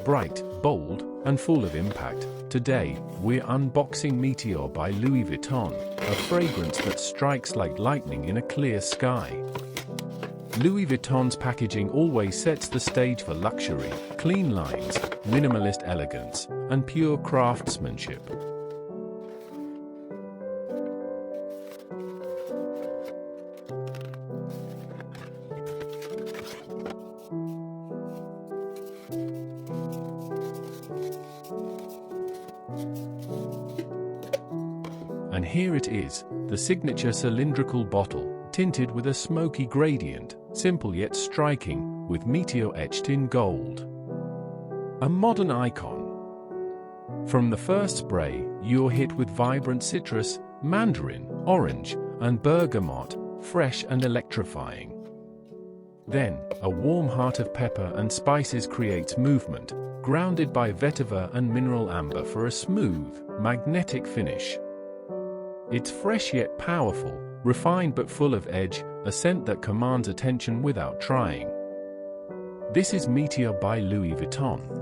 bright, bold, and full of impact. Today, we're unboxing Meteore by Louis Vuitton, a fragrance that strikes like lightning in a clear sky. Louis Vuitton's packaging always sets the stage for luxury, clean lines, minimalist elegance, and pure craftsmanship. And here it is, the signature cylindrical bottle, tinted with a smoky gradient, simple yet striking, with Meteore etched in gold. A modern icon. From the first spray, you're hit with vibrant citrus, mandarin, orange, and bergamot, fresh and electrifying. Then, a warm heart of pepper and spices creates movement, grounded by vetiver and mineral amber for a smooth, magnetic finish. It's fresh yet powerful, refined but full of edge, a scent that commands attention without trying. This is Meteore by Louis Vuitton.